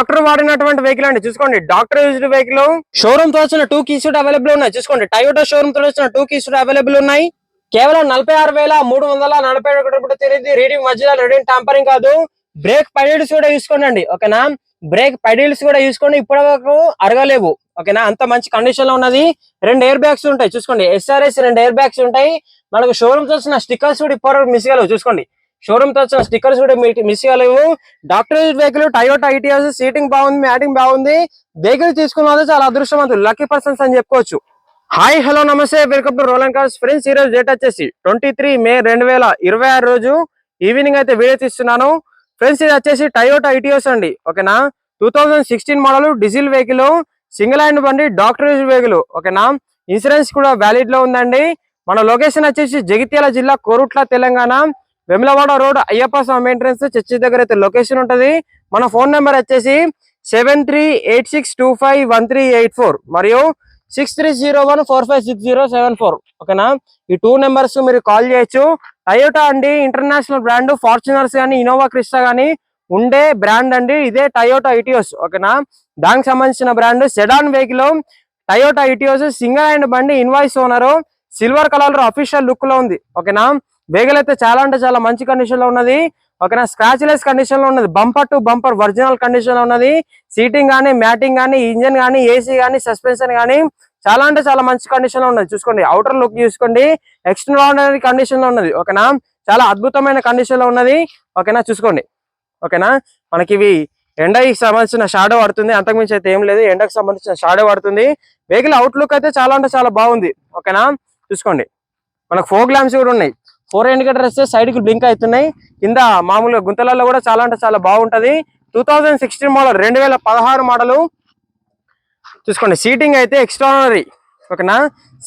Doctor వాడినటువంటి vehicle అండి. చూసుకోండి, డాక్టర్ యూజ్డ్ వెహికల్. షోరూమ్ తో వచ్చిన 2 కీస్ అవైలబుల్ ఉన్నాయి. చూసుకోండి, టయోటా షోరూమ్ తో వచ్చిన 2 కీస్ అవైలబుల్ ఉన్నాయి. కేవలం 46,347 రూపాయలు తిరిగి రీడింగ్ మధ్యలో రీడింగ్ టాంపరింగ్ కాదు. బ్రేక్ పైడిల్స్ కూడా చూసుకోండి. ఓకేనా, బ్రేక్ పైడిల్స్ కూడా చూసుకోండి. ఇప్పటి వరకు అరగలేవు. ఓకేనా, అంత మంచి కండిషన్ లో ఉన్నది. 2 ఎయిర్ బ్యాగ్స్ ఉంటాయి. చూసుకోండి, SRS 2 ఎయిర్ బ్యాగ్స్ ఉంటాయి. మనకు షోరూమ్ తో వచ్చిన స్టిక్కర్స్ కూడా ఇప్పటివరకు మిస్ కాలేవు. చూసుకోండి, షోరూమ్ తో వచ్చిన స్టిక్కర్స్ కూడా మిస్ కాలేవు. Doctor vehicle, Toyota ITS, seating బాగుంది, మ్యాటింగ్ బాగుంది. వెహికల్ తీసుకున్న చాలా అదృష్టవంతులు, లక్కీ పర్సన్స్ అని చెప్పుకోవచ్చు. హాయ్, హలో, నమస్తే, welcome to Rolan cars. Friends, ఈ రోజు డేట్ వచ్చేసి 23 మే 2026 రోజు ఈవినింగ్ అయితే వీడియో తీస్తున్నాను. ఫ్రెండ్స్, ఇది వచ్చేసి టయోటా ITS అండి. ఓకేనా, 2016 model diesel vehicle, single hand బండి, డాక్టర్ వెహికల్. ఓకేనా, ఇన్సూరెన్స్ కూడా వ్యాలిడ్ లో ఉందండి. మన లొకేషన్ వచ్చేసి జగిత్యాల జిల్లా, కోరుట్ల, తెలంగాణ. వెమ్లవాడ రోడ్, అయ్యప్ప స్వామి ఎంట్రన్స్ చర్చి దగ్గర అయితే లొకేషన్ ఉంటది. మన ఫోన్ నెంబర్ వచ్చేసి 7386251384 మరియు 6301456074. ఓకేనా, ఈ 2 నెంబర్స్ మీరు కాల్ చేయొచ్చు. టయోటా అండి, ఇంటర్నేషనల్ బ్రాండ్. ఫార్చునర్స్ కానీ, ఇన్నోవా క్రిస్టా కానీ ఉండే బ్రాండ్ అండి. ఇదే టయోటా ITS. ఓకేనా, దానికి సంబంధించిన brand. Sedan vehicle Toyota ITS, single hand బండి, invoice owner, silver colour official look లో ఉంది. ఓకేనా, వెహికల్ అయితే చాలా అంటే చాలా మంచి కండిషన్ లో ఉన్నది. ఓకేనా, స్క్రాచ్ లెస్ కండిషన్ లో ఉన్నది. Bumper to bumper original condition లో ఉన్నది. సీటింగ్ గానీ, మ్యాటింగ్ గానీ, ఇంజన్ గానీ, AC గానీ, సస్పెన్షన్ గానీ చాలా అంటే చాలా మంచి కండిషన్ లో ఉన్నది. చూసుకోండి, అవుటర్ లుక్ చూసుకోండి, ఎక్స్ట్రాడినరీ కండిషన్ లో ఉన్నది. ఓకేనా, చాలా అద్భుతమైన కండిషన్ లో ఉన్నది. ఓకేనా, చూసుకోండి. ఓకేనా, మనకి ఇవి ఎండకి సంబంధించిన షాడో పడుతుంది, అంతకుమించి అయితే ఏం లేదు. ఎండకు సంబంధించిన షాడో పడుతుంది. వెహికల్ అవుట్లుక్ అయితే చాలా అంటే చాలా బాగుంది. ఓకేనా, చూసుకోండి, మనకు 4 ల్యాంప్స్ కూడా ఉన్నాయి. 4 ఇండికేటర్ వస్తే సైడ్ కి బ్లింక్ అవుతున్నాయి. కింద మామూలుగా గుంతలలో కూడా చాలా అంటే చాలా బాగుంటది. 2016 మోడల్, 2016 మోడల్. చూసుకోండి, సీటింగ్ అయితే ఎక్స్ట్రానరీ. ఓకేనా,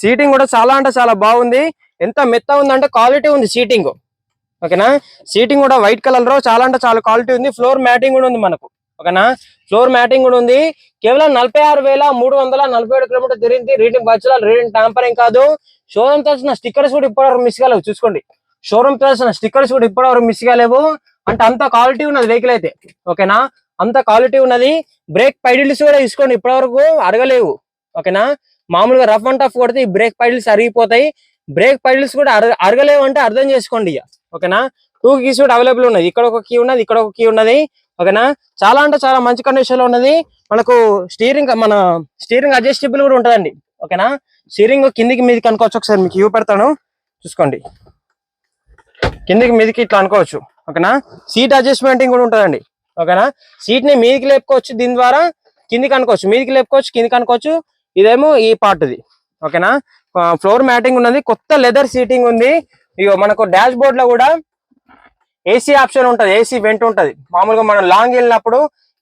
సీటింగ్ కూడా చాలా అంటే చాలా బాగుంది. ఎంత మెత్త ఉందంటే క్వాలిటీ ఉంది సీటింగ్. ఓకేనా, సీటింగ్ కూడా వైట్ కలర్ లో చాలా అంటే చాలా క్వాలిటీ ఉంది. ఫ్లోర్ మ్యాటింగ్ కూడా ఉంది మనకు. ఓకేనా, ఫ్లోర్ మ్యాటింగ్ కూడా ఉంది. కేవలం 46,347 కిలోమీటర్ తిరిగింది. రీడింగ్ బచ్చల రీడింగ్ టాంపరింగ్ కాదు. షోరూమ్ తో వచ్చిన స్టిక్కర్స్ కూడా ఇప్పటివరకు మిస్ కాలేవు. చూసుకోండి, షోరూమ్ తో వచ్చిన స్టిక్కర్స్ కూడా ఇప్పటివరకు మిస్ కాలేవు. అంటే అంత క్వాలిటీ ఉన్నది వెహికల్ అయితే. ఓకేనా, అంత క్వాలిటీ ఉన్నది. బ్రేక్ పైడిల్స్ కూడా తీసుకోండి, ఇప్పటివరకు అరగలేవు. ఓకేనా, మామూలుగా రఫ్ అండ్ టఫ్ కొడితే ఈ బ్రేక్ పైడిల్స్ అరిగిపోతాయి. బ్రేక్ పైడిల్స్ కూడా అరగలేవు అంటే అర్థం చేసుకోండి ఇక. ఓకేనా, 2 కీస్ కూడా అవైలబుల్ ఉన్నది. ఇక్కడ ఒక కీ ఉన్నది, ఇక్కడ ఒక కీ ఉన్నది. ఓకేనా, చాలా అంటే చాలా మంచి కండిషన్ లో ఉన్నది. మనకు మన స్టీరింగ్ అడ్జస్టబుల్ కూడా ఉంటదండి. ఓకేనా, స్టీరింగ్ కిందికి మీదకి అనుకోవచ్చు. ఒకసారి మీకు ఇవ్వ పెడతాను, చూసుకోండి. కిందికి మీదకి ఇట్లా అనుకోవచ్చు. ఓకేనా, సీట్ అడ్జస్ట్మెంటింగ్ కూడా ఉంటదండి. ఓకేనా, సీట్ ని మీదికి లేపుకోవచ్చు, దీని ద్వారా కిందికి అనుకోవచ్చు, మీదికి లేపుకోవచ్చు, కిందికి అనుకోవచ్చు. ఇదేమో ఈ పార్ట్ ఇది. ఓకేనా, ఫ్లోర్ మ్యాటింగ్ ఉన్నది. కొత్త లెదర్ సీటింగ్ ఉంది. ఇగో మనకు డాష్ బోర్డ్ లో కూడా AC ఆప్షన్ ఉంటది, AC వెంట్ ఉంటది. మామూలుగా మనం లాంగ్ వెళ్ళినప్పుడు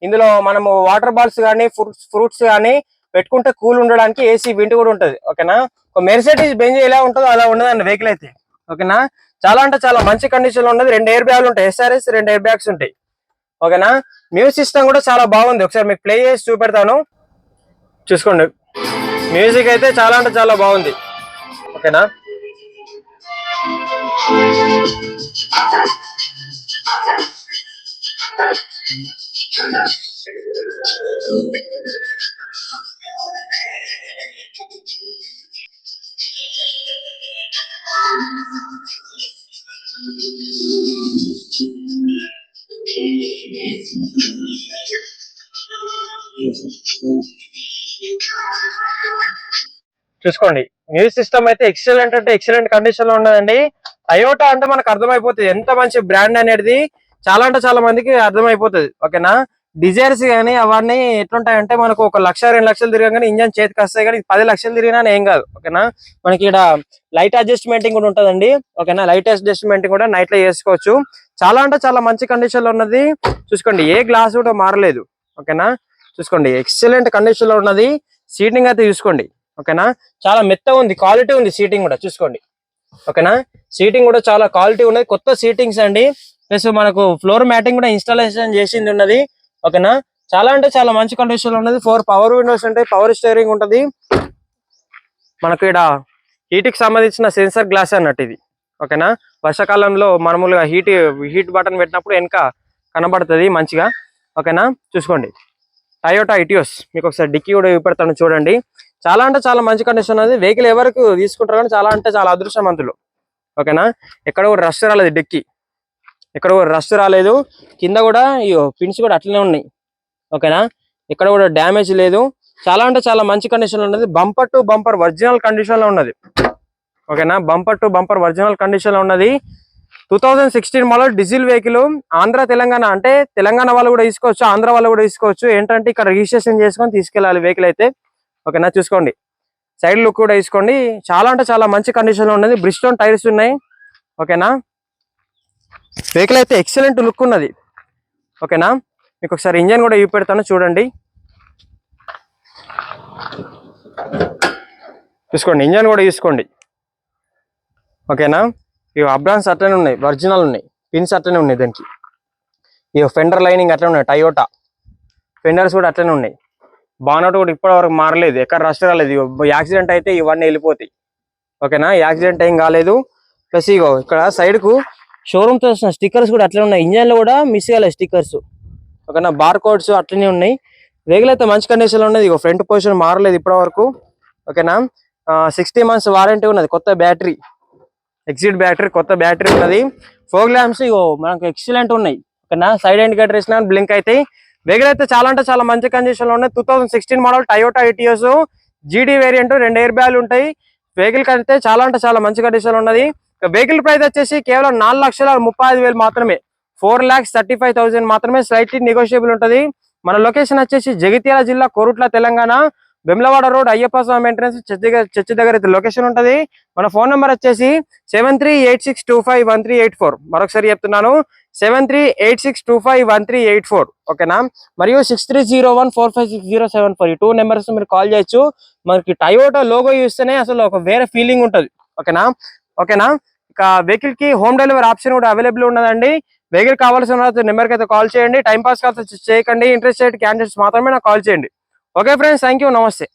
ఇందులో మనము వాటర్ బాల్స్ కానీ, ఫ్రూట్స్ కానీ పెట్టుకుంటే కూల్ ఉండడానికి AC వెంట్ కూడా ఉంటది. ఓకేనా, మెర్సిడీస్ బెంజ్ ఎలా ఉంటుందో అలా ఉండదండి వెహికల్ అయితే. ఓకేనా, చాలా అంటే చాలా మంచి కండిషన్ లో ఉన్నది. 2 ఎయిర్ బ్యాగ్లు ఉంటాయి. SRS 2 ఎయిర్ బ్యాగ్స్ ఉంటాయి. ఓకేనా, మ్యూజిక్ సిస్టమ్ కూడా చాలా బాగుంది. ఒకసారి మీకు ప్లే చేసి చూపెడతాను, చూసుకోండి. మ్యూజిక్ అయితే చాలా అంటే చాలా బాగుంది. ఓకేనా, చూసుకోండి. మ్యూజిక్ సిస్టమ్ అయితే ఎక్సలెంట్ అంటే ఎక్సలెంట్ కండిషన్ లో ఉన్నదండి. టయోటా అంటే మనకు అర్థమైపోతుంది ఎంత మంచి బ్రాండ్ అనేది. చాలా అంటే చాలా మందికి అర్థమైపోతుంది. ఓకేనా, డిజైర్స్ కానీ అవన్నీ ఎట్లుంటాయంటే మనకు 1,00,000-2,00,000 తిరగగానే ఇంజన్ చేతికి వస్తాయి, కానీ 10 లక్షలు తిరిగినా ఏం కాదు. ఓకేనా, మనకి ఇక్కడ లైట్ అడ్జస్ట్మెంటింగ్ కూడా ఉంటుందండి. ఓకేనా, లైట్ అడ్జస్ట్మెంటింగ్ కూడా నైట్ లో చేసుకోవచ్చు. చాలా అంటే చాలా మంచి కండిషన్ లో ఉన్నది. చూసుకోండి, ఏ గ్లాస్ కూడా మారలేదు. ఓకేనా, చూసుకోండి, ఎక్సలెంట్ కండిషన్ లో ఉన్నది. సీటింగ్ అయితే చూసుకోండి. ఓకేనా, చాలా మెత్తగా ఉంది, క్వాలిటీ ఉంది సీటింగ్ కూడా. చూసుకోండి. ఓకేనా, సీటింగ్ కూడా చాలా క్వాలిటీ ఉన్నది. కొత్త సీటింగ్స్ అండి. ప్లస్ మనకు ఫ్లోర్ మ్యాటింగ్ కూడా ఇన్స్టాలేషన్ చేసింది ఉన్నది. ఓకేనా, చాలా అంటే చాలా మంచి కండిషన్ లో ఉన్నది. 4 పవర్ విండోస్ ఉంటాయి, పవర్ స్టీరింగ్ ఉంటది. మనకు ఇక్కడ హీట్ కి సంబంధించిన సెన్సర్ గ్లాస్ అన్నట్టు ఇది. ఓకేనా, వర్షాకాలంలో మామూలుగా హీట్ బటన్ పెట్టినప్పుడు వెనక కనబడుతుంది మంచిగా. ఓకేనా, చూసుకోండి. Toyota Etios. మీకు ఒకసారి డిక్కీ కూడా చూపెడతాను చూడండి. చాలా అంటే చాలా మంచి కండిషన్ ఉన్నది. వెహికల్ ఎవరికి తీసుకుంటారు కానీ చాలా అంటే చాలా అదృష్టవంతులు. ఓకేనా, ఎక్కడ కూడా రష్ రాలేదు, డిక్కీ ఎక్కడ కూడా రష్ రాలేదు. కింద కూడా పిన్స్ కూడా అట్లనే ఉన్నాయి. ఓకేనా, ఎక్కడ కూడా డ్యామేజ్ లేదు. చాలా అంటే చాలా మంచి కండిషన్ లో ఉన్నది. Bumper to bumper original condition లో ఉన్నది. ఓకేనా, bumper to bumper original condition లో ఉన్నది. 2016 model diesel vehicle. Andhra Telangana అంటే తెలంగాణ వాళ్ళు కూడా తీసుకోవచ్చు, ఆంధ్ర వాళ్ళు కూడా తీసుకోవచ్చు. ఏంటంటే ఇక్కడ రిజిస్ట్రేషన్ చేసుకొని తీసుకెళ్ళాలి వెహికల్ అయితే. ఓకేనా, చూసుకోండి, సైడ్ లుక్ కూడా తీసుకోండి. చాలా అంటే చాలా మంచి కండిషన్ లో ఉన్నది. బ్రిస్టోన్ టైర్స్ ఉన్నాయి. ఓకేనా, వెహికల్ అయితే ఎక్సలెంట్ లుక్ ఉన్నది. ఓకేనా, మీకు ఒకసారి ఇంజన్ కూడా చూపెడతాను చూడండి. చూసుకోండి, ఇంజన్ కూడా తీసుకోండి. ఓకేనా, ఇవి అబ్రాన్స్ అట్లనే ఉన్నాయి, ఒరిజినల్ ఉన్నాయి. పిన్స్ అట్లనే ఉన్నాయి దానికి. ఇవి ఫెండర్ లైనింగ్ అట్లనే ఉన్నాయి. టయోటా ఫెండర్స్ కూడా అట్లనే ఉన్నాయి. బానట్ కూడా ఇప్పటి వరకు మారలేదు, ఎక్కడ రష్ రాలేదు. యాక్సిడెంట్ అయితే ఇవన్నీ వెళ్ళిపోతాయి. ఓకేనా, యాక్సిడెంట్ ఏం కాలేదు. ప్లస్ ఇగో ఇక్కడ సైడ్ కు షోరూమ్ తో వస్తున్న స్టిక్కర్స్ కూడా అట్లనే ఉన్నాయి. ఇంజన్ లో కూడా మిస్ కాలేదు స్టిక్కర్స్. ఓకేనా, బార్ కోడ్స్ అట్లనే ఉన్నాయి. వెహికల్ అయితే మంచి కండిషన్ లో ఉన్నది. ఇగో ఫ్రంట్ పొజిషన్ మారలేదు ఇప్పటి వరకు. ఓకేనా, 60 months వారంటీ ఉన్నది. కొత్త బ్యాటరీ, ఎగ్జిట్ బ్యాటరీ, కొత్త బ్యాటరీ ఉన్నది. ఫోగ్ ల్యాంప్స్ ఇగో మనకు ఎక్సలెంట్ ఉన్నాయి. ఓకేనా, సైడ్ ఇండికేటర్ వేసినా బ్లింక్ అయితే. వెహికల్ అయితే చాలా అంటే చాలా మంచి కండిషన్ లో ఉన్నాయి. 2016 మోడల్ టయోటా ఇటియోస్ జీడీ వేరియంట్, 2 ఎయిర్ బ్యాగ్లు ఉంటాయి. వెహికల్ అయితే చాలా అంటే చాలా మంచి కండిషన్ లో ఉన్నది. వెహికల్ ప్రైస్ వచ్చేసి కేవలం 4,35,000 మాత్రమే. 4,35,000 మాత్రమే. స్లైట్లీ నెగోషియబుల్ ఉంటది. మన లొకేషన్ వచ్చేసి జగిత్యాల జిల్లా, కోరుట్ల, తెలంగాణ. వెమ్లవాడ రోడ్, అయ్యప్ప స్వామి ఎంట్రన్స్, చర్చి దగ్గర అయితే లొకేషన్ ఉంటది. మన ఫోన్ నెంబర్ వచ్చేసి 7386251384. మరొకసారి చెప్తున్నాను, 7386251384. ఓకేనా, మరియు 6301456074. ఈ 2 నెంబర్స్ మీరు కాల్ చేయొచ్చు. మనకి టయోటా లోగో చూస్తేనే అసలు ఒక వేరే ఫీలింగ్ ఉంటది. ఓకేనా, ఓకేనా. ఇక వెహికల్ కి హోమ్ డెలివరీ ఆప్షన్ కూడా అవైలబుల్ ఉన్నదండి. వెహికల్ కావాల్సిన నెంబర్కి అయితే కాల్ చేయండి. టైం పాస్ కాల్స్ చేయకండి. ఇంట్రెస్టెడ్ క్యాండిడేట్స్ మాత్రమే నాకు కాల్ చేయండి. ఓకే ఫ్రెండ్స్, థ్యాంక్ యూ, నమస్తే.